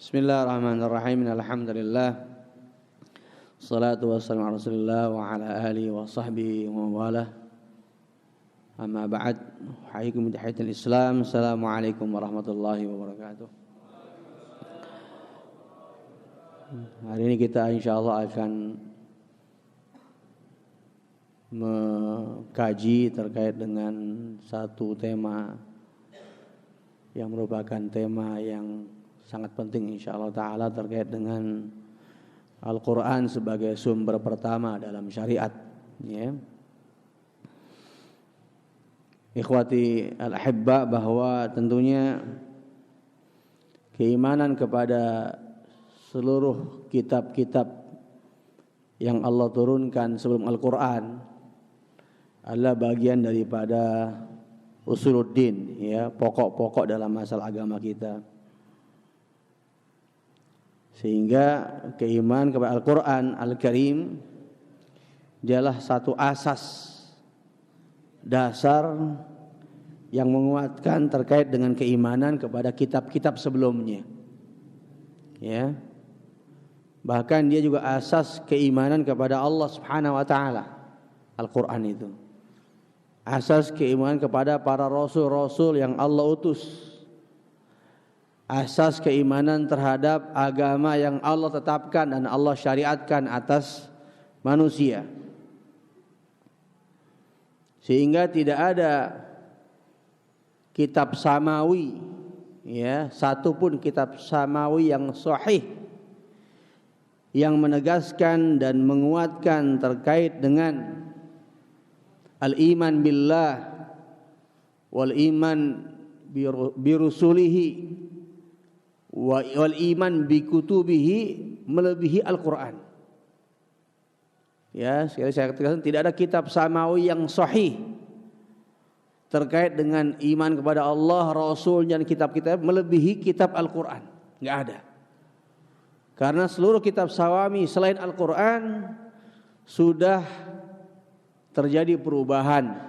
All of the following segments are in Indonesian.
Bismillahirrahmanirrahim. Alhamdulillah. Salatu wassalamu ala Rasulillah wa ala alihi wa sahbihi wa walah. Amma ba'd. Hayyikum bi tahiyatil Islam. Assalamualaikum warahmatullahi wabarakatuh. Hari ini kita insyaallah akan mengkaji terkait dengan satu tema yang merupakan tema yang sangat penting insyaallah ta'ala terkait dengan Al-Quran sebagai sumber pertama dalam syariat, ya. Ikhwati al-ahibba, bahwa tentunya keimanan kepada seluruh kitab-kitab yang Allah turunkan sebelum Al-Quran adalah bagian daripada usuluddin, ya, pokok-pokok dalam masalah agama kita. Sehingga keimanan kepada Al-Quran Al-Karim adalah satu asas dasar yang menguatkan terkait dengan keimanan kepada kitab-kitab sebelumnya, ya. Bahkan dia juga asas keimanan kepada Allah Subhanahu wa taala. Al-Quran itu asas keimanan kepada para rasul-rasul yang Allah utus, asas keimanan terhadap agama yang Allah tetapkan dan Allah syariatkan atas manusia. Sehingga tidak ada kitab samawi, ya, satupun kitab samawi yang sahih yang menegaskan dan menguatkan terkait dengan al-iman billah wal iman birusulihi wal iman bi kutubihi melebihi Al-Quran. Ya, sekali saya katakan, tidak ada kitab samawi yang sahih terkait dengan iman kepada Allah, Rasul dan kitab-kitab melebihi kitab Al-Quran. Enggak ada. Karena seluruh kitab samawi selain Al-Quran sudah terjadi perubahan,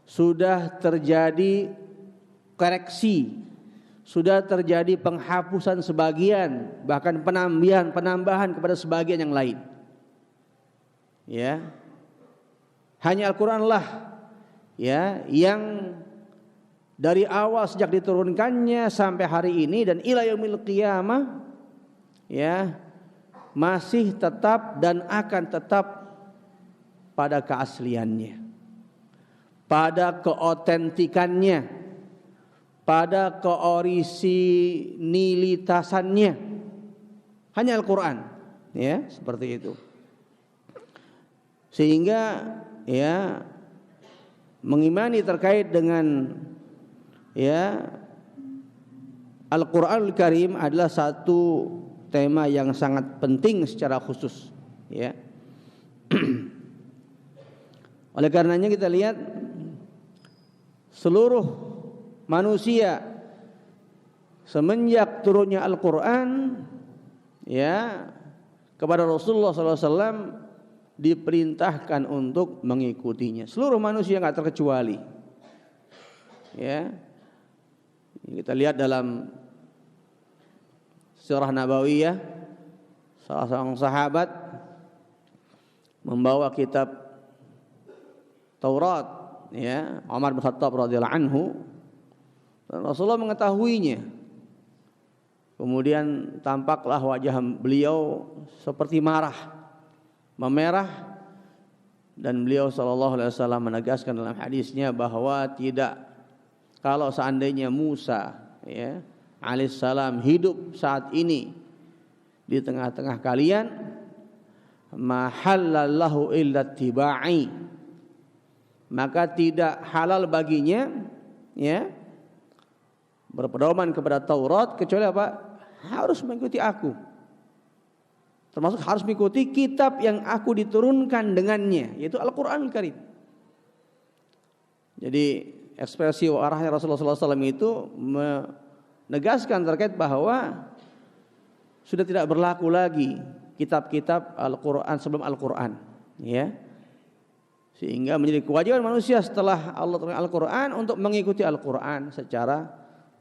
sudah terjadi koreksi, sudah terjadi penghapusan sebagian, bahkan penambahan kepada sebagian yang lain. Ya. Hanya Al-Qur'anlah, ya, yang dari awal sejak diturunkannya sampai hari ini dan ila yaumil qiyamah, ya, masih tetap dan akan tetap pada keasliannya, pada keotentikannya, pada keorisinilitasannya. Hanya Al-Quran, ya, seperti itu. Sehingga, ya, mengimani terkait dengan, ya, Al-Quranul Karim adalah satu tema yang sangat penting secara khusus, ya. Oleh karenanya kita lihat seluruh manusia semenjak turunnya Al-Quran, ya, kepada Rasulullah SAW diperintahkan untuk mengikutinya. Seluruh manusia nggak terkecuali. Ya, kita lihat dalam Sirah Nabawiyah, salah seorang sahabat membawa kitab Taurat, ya, Umar bin Khattab radhiyallahu anhu. Dan Rasulullah mengetahuinya. Kemudian tampaklah wajah beliau seperti marah, memerah, dan beliau sallallahu alaihi wasallam menegaskan dalam hadisnya bahwa tidak, kalau seandainya Musa, ya, alaihissalam hidup saat ini di tengah-tengah kalian, mahallallahu illa tibai, maka tidak halal baginya, ya, berpedoman kepada Taurat kecuali apa? Harus mengikuti aku. Termasuk harus mengikuti kitab yang aku diturunkan dengannya, yaitu Al-Quranul Karim. Jadi ekspresi arahnya Rasulullah SAW itu menegaskan terkait bahwa sudah tidak berlaku lagi kitab-kitab Al-Quran sebelum Al-Quran, ya. Sehingga menjadi kewajiban manusia setelah Allah turunkan Al-Quran untuk mengikuti Al-Quran secara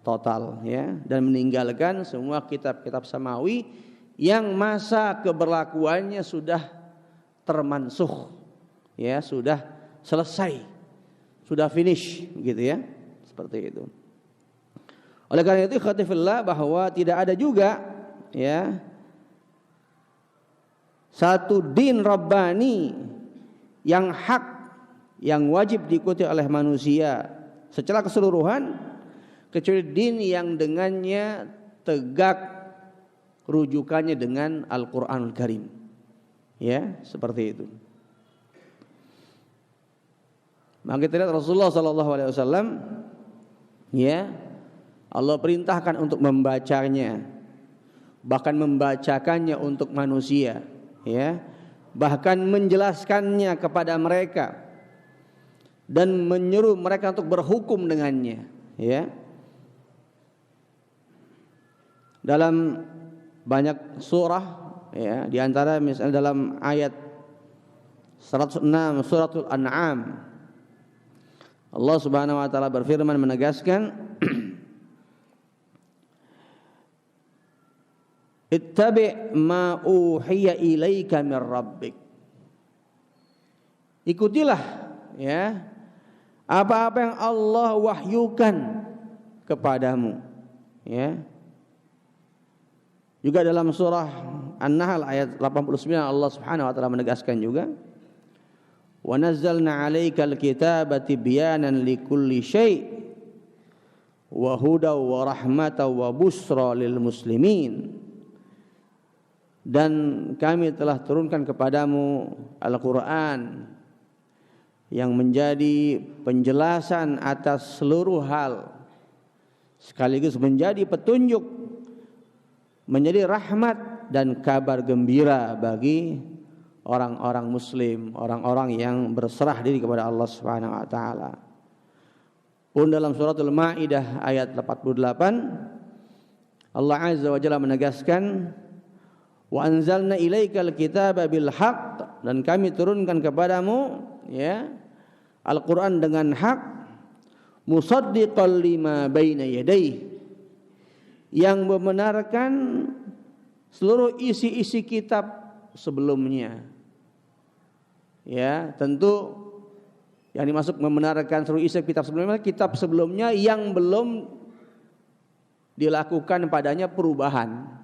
total ya, dan meninggalkan semua kitab-kitab samawi yang masa keberlakuannya sudah termansuh ya, sudah selesai, sudah finish gitu ya, seperti itu. Oleh karena itu khatifillah, bahwa tidak ada juga ya satu din rabbani yang hak, yang wajib diikuti oleh manusia secara keseluruhan, kecuali din yang dengannya tegak rujukannya dengan Al-Qur'anul Karim. Ya, seperti itu. Maka kita lihat Rasulullah sallallahu alaihi wasallam ya, Allah perintahkan untuk membacanya, bahkan membacakannya untuk manusia ya, bahkan menjelaskannya kepada mereka dan menyuruh mereka untuk berhukum dengannya ya. Dalam banyak surah ya, di antara misalnya dalam ayat 106 suratul An'am, Allah Subhanahu wa taala berfirman menegaskan Ittabi' ma uhiya ilaika min rabbik. Ikutilah ya apa-apa yang Allah wahyukan kepadamu ya. Juga dalam surah An-Nahl ayat 89 Allah Subhanahu wa taala menegaskan juga wa nazzalna 'alaikal kitaba tibyanan likulli syai' wa hudaw wa rahmatan wa busra lil muslimin. Dan kami telah turunkan kepadamu Al-Quran yang menjadi penjelasan atas seluruh hal, sekaligus menjadi petunjuk, menjadi rahmat dan kabar gembira bagi orang-orang muslim, orang-orang yang berserah diri kepada Allah Subhanahu wa taala. Pun dalam suratul Maidah ayat 48 Allah Azza wa Jalla menegaskan wa anzalna ilaikal kitaba bil haqq, dan kami turunkan kepadamu ya Al-Qur'an dengan hak, musaddiqal lima baina yadayhi, yang membenarkan seluruh isi-isi kitab sebelumnya. Ya, tentu yang dimaksud membenarkan seluruh isi kitab sebelumnya yang belum dilakukan padanya perubahan,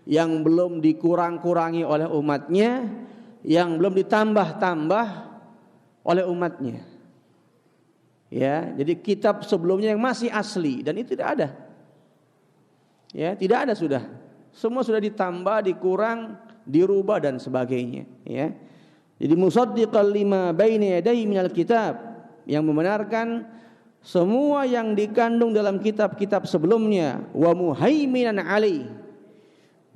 yang belum dikurang-kurangi oleh umatnya, yang belum ditambah-tambah oleh umatnya. Ya, jadi kitab sebelumnya yang masih asli, dan itu tidak ada. Ya, tidak ada sudah. Semua sudah ditambah, dikurang, dirubah dan sebagainya, ya. Jadi musaddiqal lima baina yadayhi minal kitab, yang membenarkan semua yang dikandung dalam kitab-kitab sebelumnya, wa muhaiminan alaihi,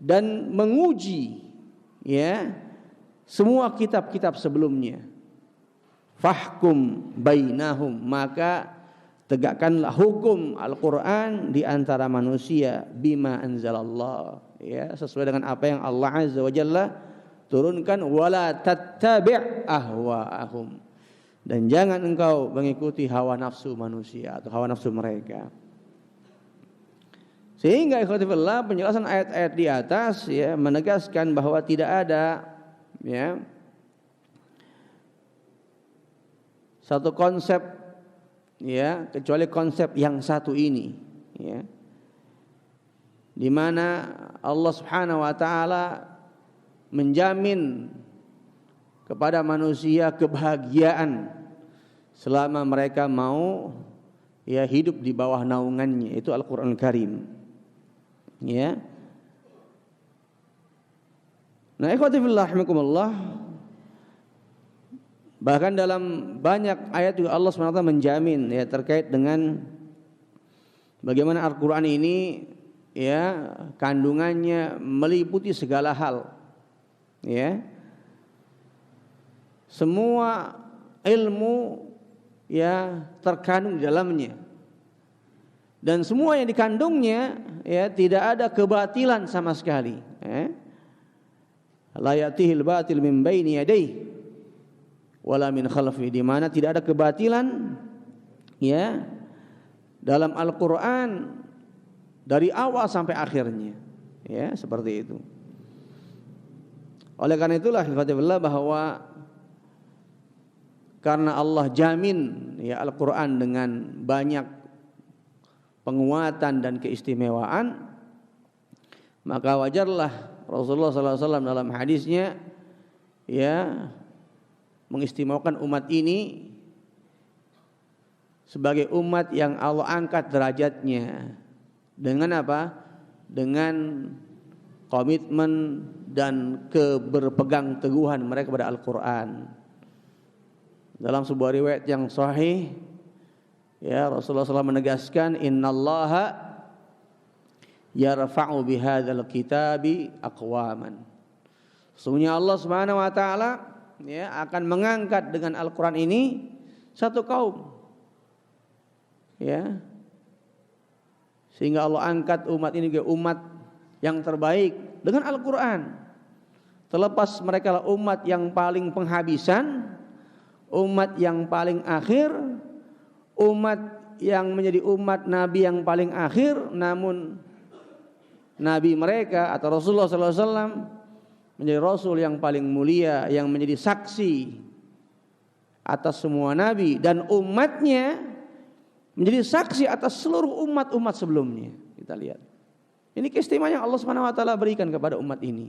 dan menguji ya semua kitab-kitab sebelumnya. Fahkum bainahum, maka tegakkanlah hukum Al-Qur'an di antara manusia bima anzalallah, ya, sesuai dengan apa yang Allah Azza wa Jalla turunkan. Wala tattabi' ahwa'ahum, dan jangan engkau mengikuti hawa nafsu manusia atau hawa nafsu mereka. Sehingga ikhwatifillah, penjelasan ayat-ayat di atas ya menegaskan bahwa tidak ada ya satu konsep ya kecuali konsep yang satu ini ya, di mana Allah Subhanahu wa taala menjamin kepada manusia kebahagiaan selama mereka mau ya hidup di bawah naungannya, itu Al-Qur'an Karim. Ya. Nah, ikhwati fillah rahimakumullah, bahkan dalam banyak ayat juga Allah SWT menjamin ya terkait dengan bagaimana Al-Qur'an ini ya kandungannya meliputi segala hal. Ya. Semua ilmu ya terkandung di dalamnya. Dan semua yang dikandungnya ya tidak ada kebatilan sama sekali. La ya'tihil batil min baini yadayhi wala min khalfihi, di mana tidak ada kebatilan ya dalam Al-Qur'an dari awal sampai akhirnya. Ya, seperti itu. Oleh karena itulah alhamdulillah bahwa karena Allah jamin ya Al-Qur'an dengan banyak penguatan dan keistimewaan, maka wajarlah Rasulullah SAW dalam hadisnya ya mengistimewakan umat ini sebagai umat yang Allah angkat derajatnya dengan apa? Dengan komitmen dan keberpegang teguhan mereka kepada Al-Qur'an. Dalam sebuah riwayat yang sahih ya Rasulullah SAW menegaskan innallaha yarfa'u bihadzal kitabi aqwaman. Sesungguhnya Allah Subhanahu wa taala ya akan mengangkat dengan Al-Qur'an ini satu kaum. Ya. Sehingga Allah angkat umat ini ke umat yang terbaik dengan Al-Qur'an. Terlepas mereka lah umat yang paling penghabisan, umat yang paling akhir, umat yang menjadi umat Nabi yang paling akhir, namun Nabi mereka atau Rasulullah SAW menjadi Rasul yang paling mulia, yang menjadi saksi atas semua Nabi, dan umatnya menjadi saksi atas seluruh umat-umat sebelumnya. Kita lihat. Ini keistimewaan yang Allah Subhanahu wa taala berikan kepada umat ini.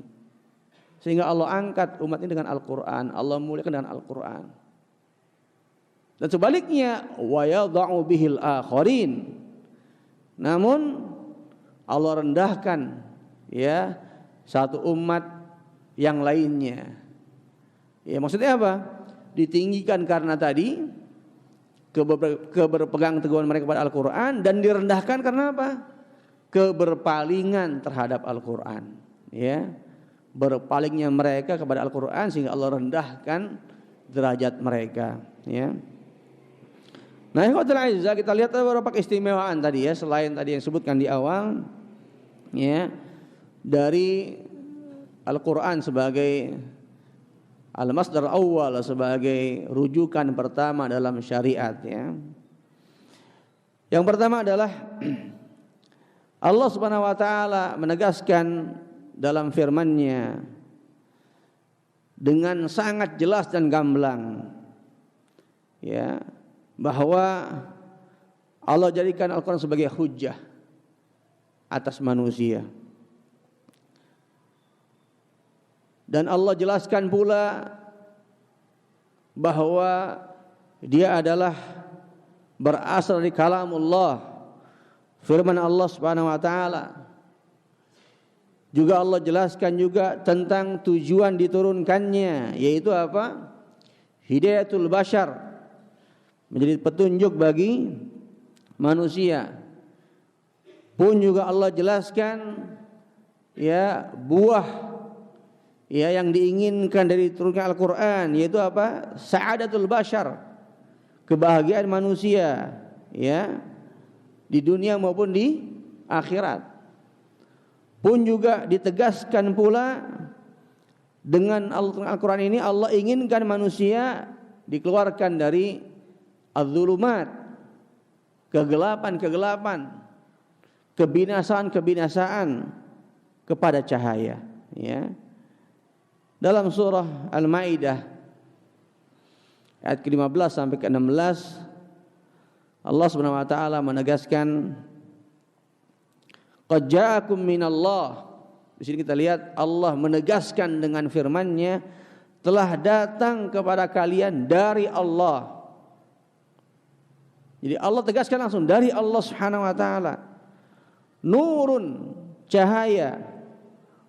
Sehingga Allah angkat umat ini dengan Al-Qur'an, Allah muliakan dengan Al-Qur'an. Dan sebaliknya, wa yadha'u bihil akharin. Namun Allah rendahkan ya satu umat yang lainnya. Ya maksudnya apa? Ditinggikan karena tadi keberpegang teguhan mereka kepada Al-Qur'an, dan direndahkan karena apa? Keberpalingan terhadap Al-Qur'an. Ya. Berpalingnya mereka kepada Al-Qur'an sehingga Allah rendahkan derajat mereka, ya. Nah, ikhwatul aizah, kita lihat beberapa keistimewaan tadi ya, selain tadi yang disebutkan di awal ya, dari Al-Qur'an sebagai al-masdar awal, sebagai rujukan pertama dalam syariat ya. Yang pertama adalah Allah Subhanahu wa taala menegaskan dalam firman-Nya dengan sangat jelas dan gamblang ya, bahwa Allah jadikan Al-Qur'an sebagai hujjah atas manusia. Dan Allah jelaskan pula bahwa dia adalah berasal dari kalamullah, firman Allah Subhanahu wa taala. Juga Allah jelaskan juga tentang tujuan diturunkannya, yaitu apa? Hidayatul bashar, menjadi petunjuk bagi manusia. Pun juga Allah jelaskan ya buah ya yang diinginkan dari turunnya Al-Qur'an, yaitu apa? Sa'adatul bashar, kebahagiaan manusia ya di dunia maupun di akhirat. Pun juga ditegaskan pula dengan Al-Qur'an ini Allah inginkan manusia dikeluarkan dari az-zulumat, kegelapan-kegelapan, kebinasaan-kebinasaan kepada cahaya ya. Dalam surah Al-Maidah ayat ke-15 sampai ke-16 Allah Subhanahu wa taala menegaskan qad ja'akum minallah. Di sini kita lihat Allah menegaskan dengan firman-Nya, telah datang kepada kalian dari Allah. Jadi Allah tegaskan langsung dari Allah Subhanahu wa taala. Nurun, cahaya,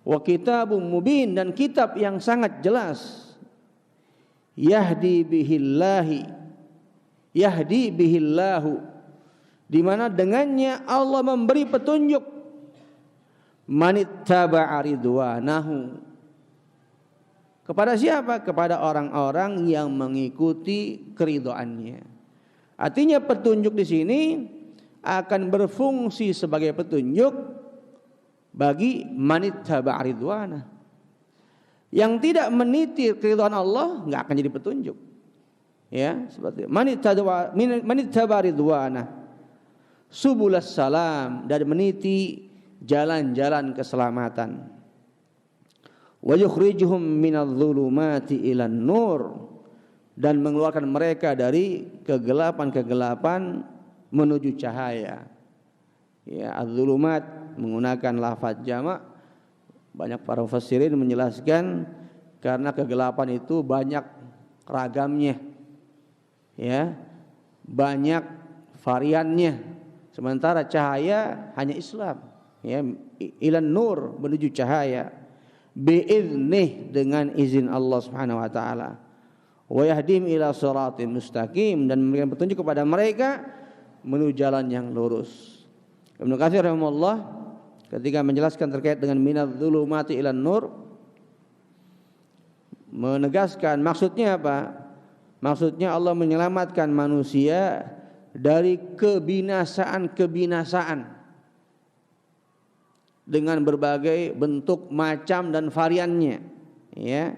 wa kitabun mubin, dan kitab yang sangat jelas. Yahdi bihillahu, di mana dengannya Allah memberi petunjuk manittaba'a ridwanahu, kepada siapa? Kepada orang-orang yang mengikuti keridhaannya. Artinya petunjuk di sini akan berfungsi sebagai petunjuk bagi manittaba'a ridwanah. Yang tidak meniti keridhaan Allah enggak akan jadi petunjuk. Ya, seperti manittaba'a ridwanah. subulas salam, dan meniti jalan-jalan keselamatan. Wa yukhrijuhum minadh-dhulumati ilan nur, dan mengeluarkan mereka dari kegelapan-kegelapan menuju cahaya. Ya, adz-dhulumat menggunakan lafaz jamak. Banyak para mufassirin menjelaskan karena kegelapan itu banyak ragamnya. Ya, banyak variannya. Sementara cahaya hanya Islam. Ya, ilan nur, menuju cahaya. Bi'idnih, dengan izin Allah Subhanahu wa taala. Wa yahdim ila shiratin mustaqim, dan memberikan petunjuk kepada mereka menuju jalan yang lurus. Ibnu Katsir rahimahullah ketika menjelaskan terkait dengan minadz-dzulumati ilan nur, menegaskan maksudnya apa? Maksudnya Allah menyelamatkan manusia dari kebinasaan-kebinasaan dengan berbagai bentuk, macam dan variannya, ya,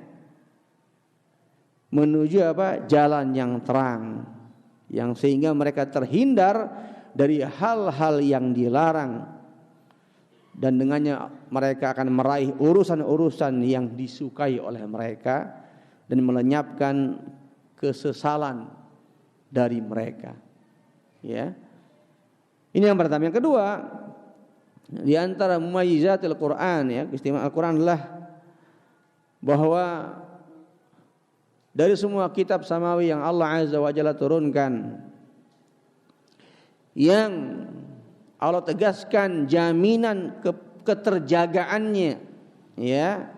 menuju apa? Jalan yang terang, yang sehingga mereka terhindar dari hal-hal yang dilarang, dan dengannya mereka akan meraih urusan-urusan yang disukai oleh mereka dan melenyapkan kesesalan dari mereka. Ya. Ini yang pertama. Yang kedua, di antara mumayyizatil Quran, ya, keistimewaan Al-Quran adalah bahwa dari semua kitab samawi yang Allah Azza wa Jalla turunkan, yang Allah tegaskan jaminan keterjagaannya, ya,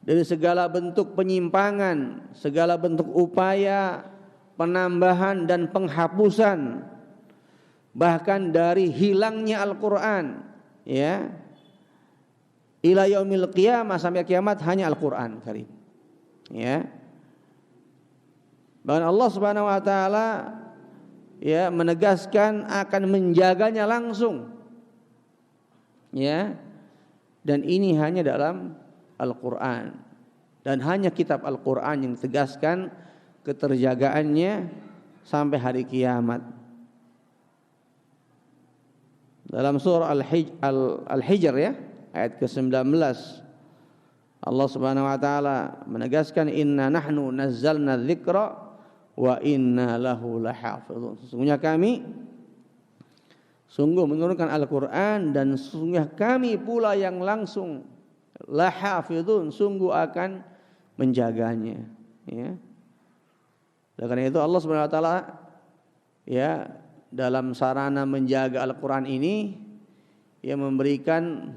dari segala bentuk penyimpangan, segala bentuk upaya penambahan dan penghapusan, bahkan dari hilangnya Al-Quran, ya, ila yaumil qiyamah, sampai kiamat hanya Al-Quran Karim, ya. Bahkan Allah Subhanahu wa taala, ya, menegaskan akan menjaganya langsung, ya, dan ini hanya dalam Al-Quran, dan hanya kitab Al-Quran yang tegaskan keterjagaannya sampai hari kiamat. Dalam surah Al-Hijr, ya, ayat ke-19, Allah Subhanahu wa taala menegaskan, inna nahnu nazzalna dzikra wa inna lahu lahafizun. Sesungguhnya kami menurunkan Al-Quran, dan sesungguhnya kami pula yang langsung lahafizun, sungguh akan menjaganya, ya. Oleh karena itu Allah Subhanahu wa taala, ya, dalam sarana menjaga Al-Quran ini, ya, memberikan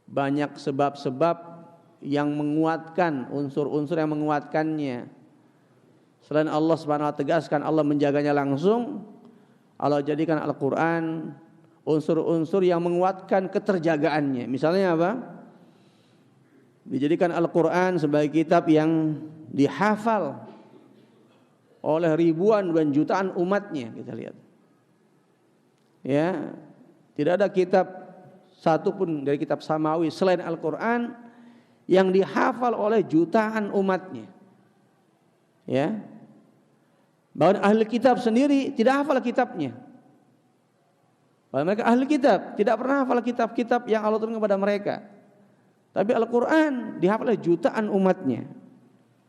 banyak sebab-sebab yang menguatkan, unsur-unsur yang menguatkannya. Selain Allah Subhanahu wa taala tegaskan Allah menjaganya langsung, Allah jadikan Al-Quran unsur-unsur yang menguatkan keterjagaannya. Misalnya apa? Dijadikan Al-Quran sebagai kitab yang dihafal oleh ribuan dan jutaan umatnya. Kita lihat, ya, tidak ada kitab satupun dari kitab samawi selain Al-Quran yang dihafal oleh jutaan umatnya, ya. Bahkan ahli kitab sendiri tidak hafal kitabnya. Bahkan mereka ahli kitab tidak pernah hafal kitab-kitab yang Allah turunkan kepada mereka. Tapi Al-Quran dihafal oleh jutaan umatnya,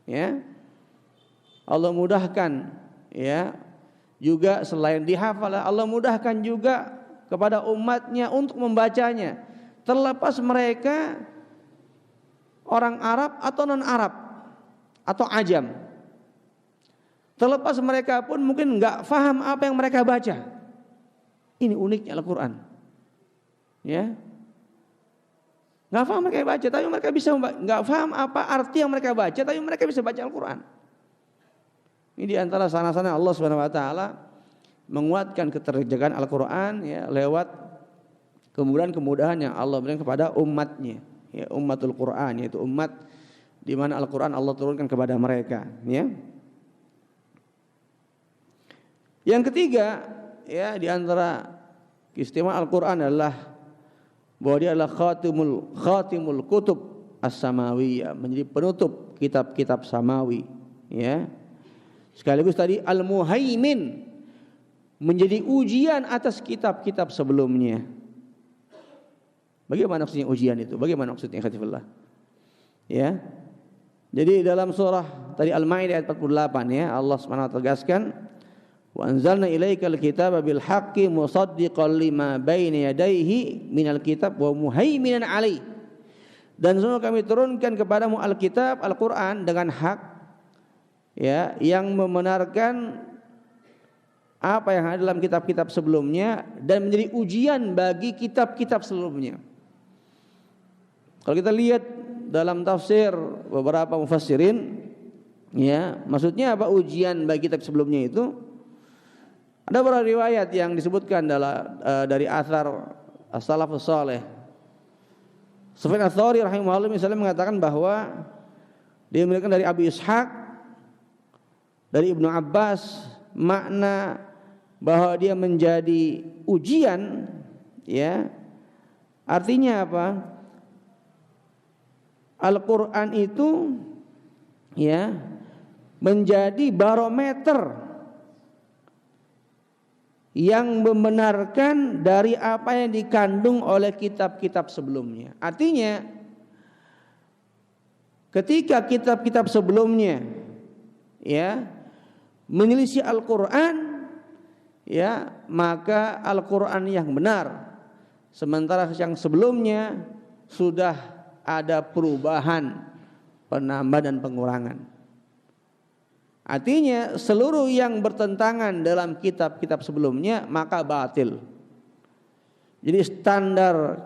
ya. Allah mudahkan, ya, juga selain dihafal, Allah mudahkan juga kepada umatnya untuk membacanya, terlepas mereka orang Arab atau non-Arab atau ajam. Terlepas mereka pun mungkin enggak faham apa yang mereka baca. Ini uniknya Al-Quran, ya. Enggak faham mereka baca, tapi mereka bisa enggak faham apa arti yang mereka baca, tapi mereka bisa baca Al-Quran. Ini di antara sana-sana Allah Subhanahu wa taala menguatkan keterjagaan Al-Quran, ya, lewat kemudahan-kemudahan yang Allah berikan kepada umatnya, ya, ummatul Quran, yaitu umat di mana Al-Quran Allah turunkan kepada mereka, ya. Yang ketiga, ya, di antara keistimewaan Al-Quran adalah bahwa dia adalah khatimul kutub as-samawiyah, menjadi penutup kitab-kitab samawi, ya. Sekaligus tadi al-muhaimin, menjadi ujian atas kitab-kitab sebelumnya. Bagaimana maksudnya ujian itu? Bagaimana maksudnya ikhwatifillah? Ya. Jadi dalam surah tadi Al-Maidah ayat 48 ya, Allah Subhanahu wa taala tegaskan, "Wa anzalna ilaikal kitaba bil haqqi musaddiqan lima baina yadayhi minal kitab wa muhaiminan 'alaihi." Dan sungguh kami turunkan kepadamu Alkitab, Al-Qur'an dengan hak, ya, yang membenarkan apa yang ada dalam kitab-kitab sebelumnya dan menjadi ujian bagi kitab-kitab sebelumnya. Kalau kita lihat dalam tafsir beberapa mufassirin, ya, maksudnya apa ujian bagi kitab sebelumnya itu? Ada beberapa riwayat yang disebutkan dari athar as-salafus saleh. Sufyan ats-Tsauri rahimahullah misalnya mengatakan bahwa dia meriwayatkan dari Abu Ishaq, dari Ibnu Abbas, makna bahwa dia menjadi ujian, ya, artinya apa? Al-Quran itu, ya, menjadi barometer yang membenarkan dari apa yang dikandung oleh kitab-kitab sebelumnya. Artinya ketika kitab-kitab sebelumnya, ya, menyelisih Al-Quran, ya, maka Al-Quran yang benar, sementara yang sebelumnya sudah ada perubahan, penambahan dan pengurangan. Artinya seluruh yang bertentangan dalam kitab-kitab sebelumnya maka batil. Jadi standar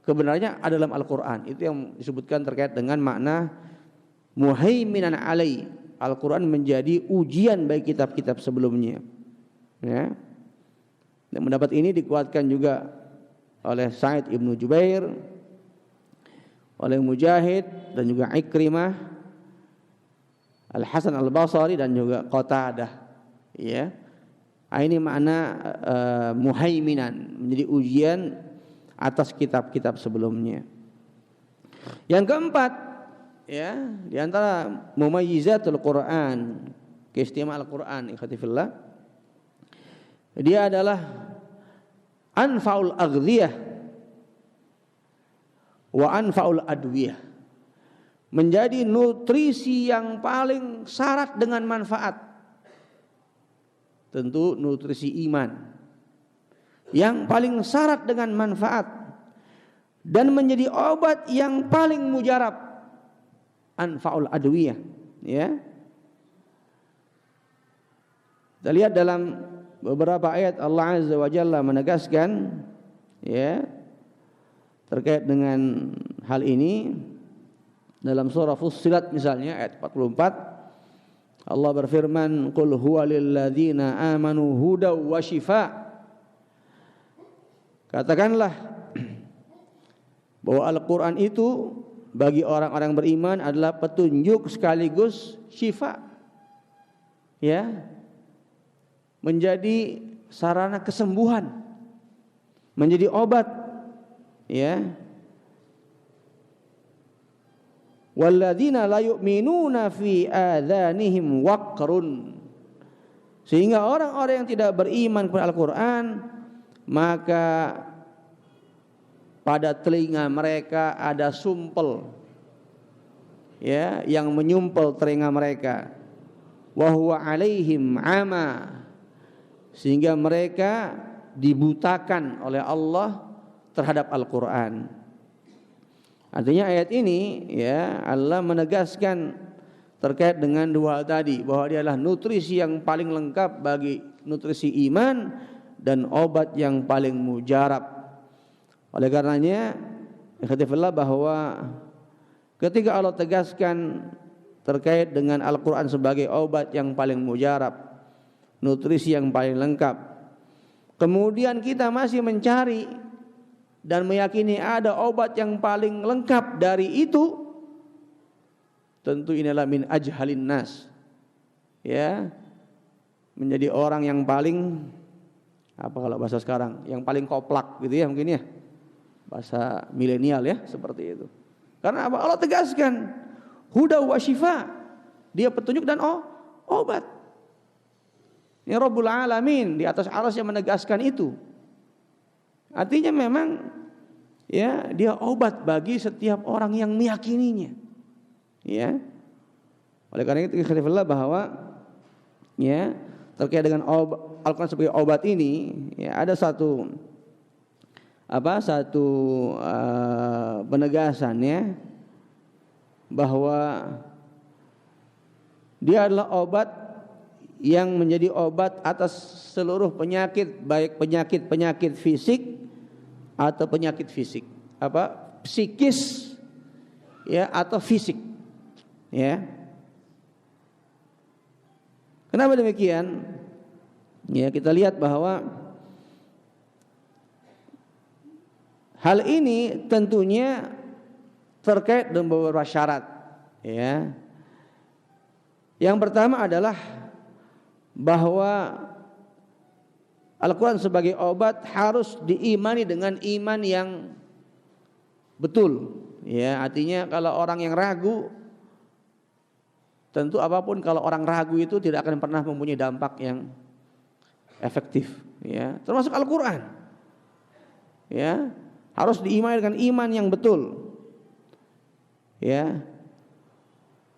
kebenarannya ada dalam Al-Quran. Itu yang disebutkan terkait dengan makna muhaiminan 'alaihi. Al-Quran menjadi ujian bagi kitab-kitab sebelumnya, ya. Dan pendapat ini dikuatkan juga oleh Sa'id ibnu Jubair, oleh Mujahid dan juga Ikrimah, Al-Hasan Al-Basri dan juga Qatadah, ya. Ini makna muhaiminan, menjadi ujian atas kitab-kitab sebelumnya. Yang keempat, ya, di antara mumayyizatul Quran, keistimewaan Al-Quran, ikhwatifillah, dia adalah anfa'ul aghdhiyah wa anfa'ul adwiyah. Menjadi nutrisi yang paling syarat dengan manfaat. Tentu nutrisi iman yang paling syarat dengan manfaat dan menjadi obat yang paling mujarab, anfa'ul adwiyah, ya. Kita lihat dalam beberapa ayat Allah Azza wa Jalla menegaskan, ya, terkait dengan hal ini. Dalam surah Fussilat misalnya ayat 44, Allah berfirman, "Qul huwa lil ladzina amanu hudaw wa shifa." Katakanlah bahwa Al-Quran itu bagi orang-orang beriman adalah petunjuk sekaligus syifa, ya, menjadi sarana kesembuhan, menjadi obat, ya. Walladzina la yu'minuna fi adhanihim waqrun. Sehingga orang-orang yang tidak beriman kepada Al-Quran, maka pada telinga mereka ada sumpel, ya, yang menyumpel telinga mereka. Wa huwa alaihim ama. Sehingga mereka dibutakan oleh Allah terhadap Al-Quran. Artinya ayat ini, ya, Allah menegaskan terkait dengan dua hal tadi, bahwa dia adalah nutrisi yang paling lengkap bagi nutrisi iman dan obat yang paling mujarab. Oleh karenanya, ikhtifillah, bahwa ketika Allah tegaskan terkait dengan Al-Quran sebagai obat yang paling mujarab, nutrisi yang paling lengkap, kemudian kita masih mencari dan meyakini ada obat yang paling lengkap dari itu, tentu inilah min ajhalin nas, ya, menjadi orang yang paling, apa kalau bahasa sekarang, yang paling koplak gitu ya, mungkin ya, bahasa milenial ya, seperti itu. Karena apa? Allah tegaskan huda wa syifa, dia petunjuk dan obat. Ini Rabbul Alamin, di atas arsy yang menegaskan itu. Artinya memang ya dia obat bagi setiap orang yang meyakininya. Ya. Oleh karena itu ikhtilafillah bahwa ya terkait dengan Al-Quran sebagai obat ini ya ada satu penegasannya bahwa dia adalah obat yang menjadi obat atas seluruh penyakit, baik penyakit fisik atau penyakit psikis ya atau fisik ya. Kenapa demikian? Ya, kita lihat bahwa hal ini tentunya terkait dengan beberapa syarat ya. Yang pertama adalah bahwa Al-Quran sebagai obat harus diimani dengan iman yang betul ya. Artinya kalau orang yang ragu, tentu apapun kalau orang ragu itu tidak akan pernah mempunyai dampak yang efektif ya, termasuk Al-Quran ya, harus diimani dengan iman yang betul ya.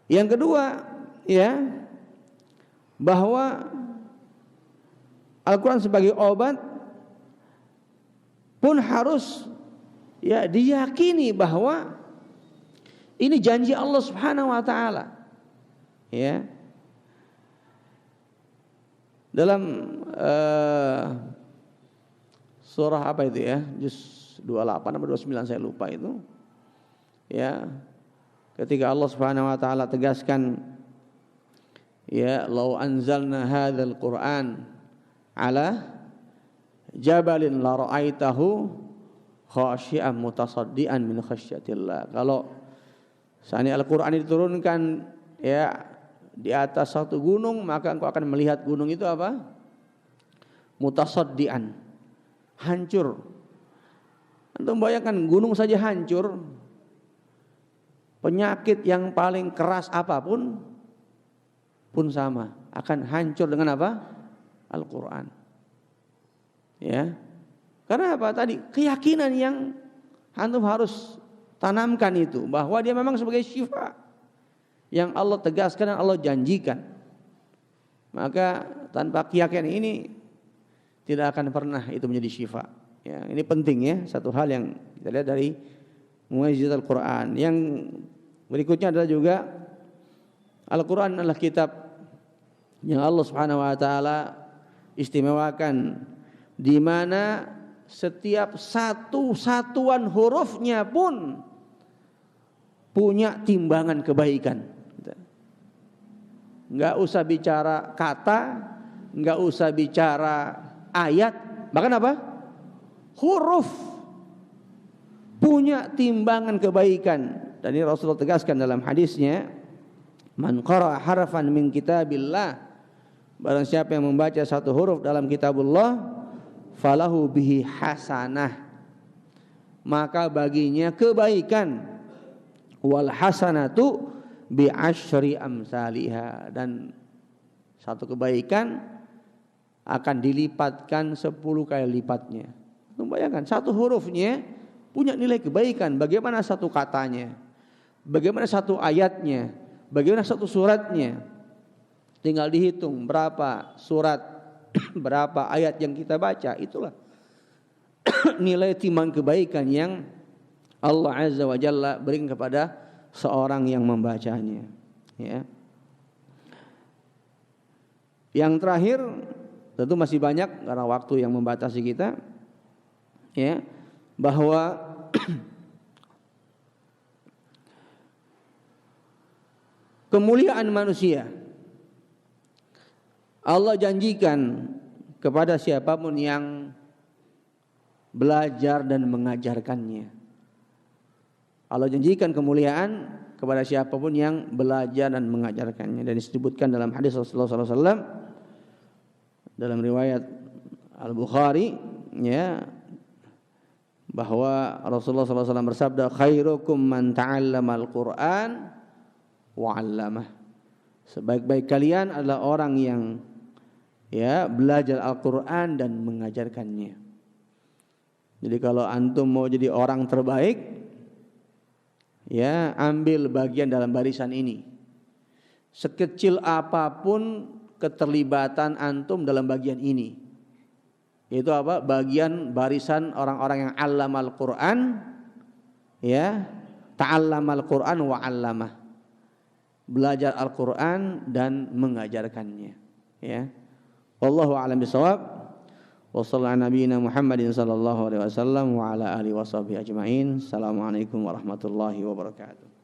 Yang kedua ya, bahwa Al-Quran sebagai obat pun harus ya diyakini bahwa ini janji Allah Subhanahu wa taala. Ya. Dalam surah apa itu ya? Juz 28 atau 29 saya lupa itu. Ya. Ketika Allah Subhanahu wa taala tegaskan ya, "Lau anzalna hadzal Qur'an ala jabalin la ra'aitahu khashi'an mutasaddian min khasyatillah." Kalau seandainya Al-Qur'an diturunkan ya di atas satu gunung, maka engkau akan melihat gunung itu apa? Mutasaddian, hancur. Antum bayangkan gunung saja hancur, penyakit yang paling keras apapun pun sama akan hancur dengan apa? Al-Quran. Ya, karena apa tadi? Keyakinan yang antum harus tanamkan itu, bahwa dia memang sebagai syifa yang Allah tegaskan dan Allah janjikan. Maka tanpa keyakinan ini tidak akan pernah itu menjadi syifa. Ya, ini penting ya, satu hal yang kita lihat dari mukjizat Al-Quran. Yang berikutnya adalah juga Al-Quran adalah kitab yang Allah Subhanahu wa taala istimewakan, di mana setiap satu-satuan hurufnya pun punya timbangan kebaikan. Enggak usah bicara kata, enggak usah bicara ayat, bahkan apa? Huruf punya timbangan kebaikan. Dan ini Rasulullah tegaskan dalam hadisnya, "Man qara'a harfan min kitabillah," barang siapa yang membaca satu huruf dalam kitabullah, falahu bihi hasanah, maka baginya kebaikan, wal hasanatu bi asyri amsalihha, dan satu kebaikan akan dilipatkan 10 kali lipatnya. Bayangkan satu hurufnya punya nilai kebaikan, bagaimana satu katanya, bagaimana satu ayatnya, bagaimana satu suratnya. Tinggal dihitung berapa surat, berapa ayat yang kita baca, itulah nilai timbang kebaikan yang Allah Azza wa Jalla berikan kepada seorang yang membacanya. Ya. Yang terakhir, tentu masih banyak karena waktu yang membatasi kita, ya, bahwa kemuliaan manusia Allah janjikan kepada siapapun yang belajar dan mengajarkannya. Allah janjikan kemuliaan kepada siapapun yang belajar dan mengajarkannya. Dan disebutkan dalam hadis Rasulullah SAW dalam riwayat Al-Bukhari, ya, bahwa Rasulullah SAW bersabda, "Khairukum man ta'allamal Qur'an wa 'allamah." Sebaik-baik kalian adalah orang yang ya, belajar Al-Qur'an dan mengajarkannya. Jadi kalau antum mau jadi orang terbaik, ya, ambil bagian dalam barisan ini. Sekecil apapun keterlibatan antum dalam bagian ini. Itu apa? Bagian barisan orang-orang yang allamal Qur'an, ya, ta'allamal Qur'an wa 'allamah. Belajar Al-Qur'an dan mengajarkannya, ya. Wallahu a'lam bishawab. Wa sallallahu ala nabiyyina Muhammadin sallallahu alaihi wasallam wa ala alihi washabihi ajmain. Assalamualaikum warahmatullahi wabarakatuh.